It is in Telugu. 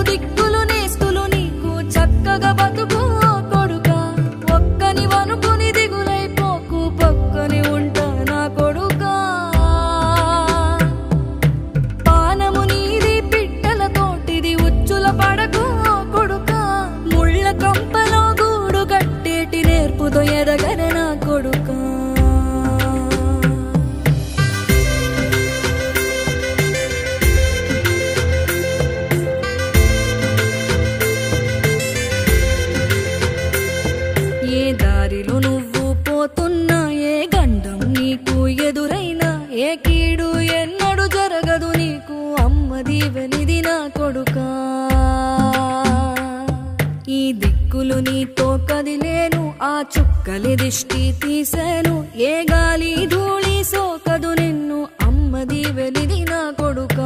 దిక్కులు నేస్తులు నీకు చక్కగా బతుకు కొడుకా ఒక్కని వనుకుని దిగులైపోకు పక్కని ఉంటా నా కొడుకా పానము నీది పిట్టలతోటిది ఉచ్చుల పడకు కొడుకా ముళ్ళ కంపలో గూడు కట్టేటి నేర్పుతో ఎదగన నా కొడుకా ఏ దారిలో నువ్వు పోతున్నా ఏ గండం నీకు ఎదురైనా ఏ కీడు ఎన్నడు జరగదు నీకు అమ్మ దీవెనిది నా కొడుకా ఈ దిక్కులు నీతో కదిలేను ఆ చుక్కలి దిష్టి తీసేను ఏ గాలి ధూళి సోకదు నిన్ను అమ్మ దీవెనిది నా కొడుకా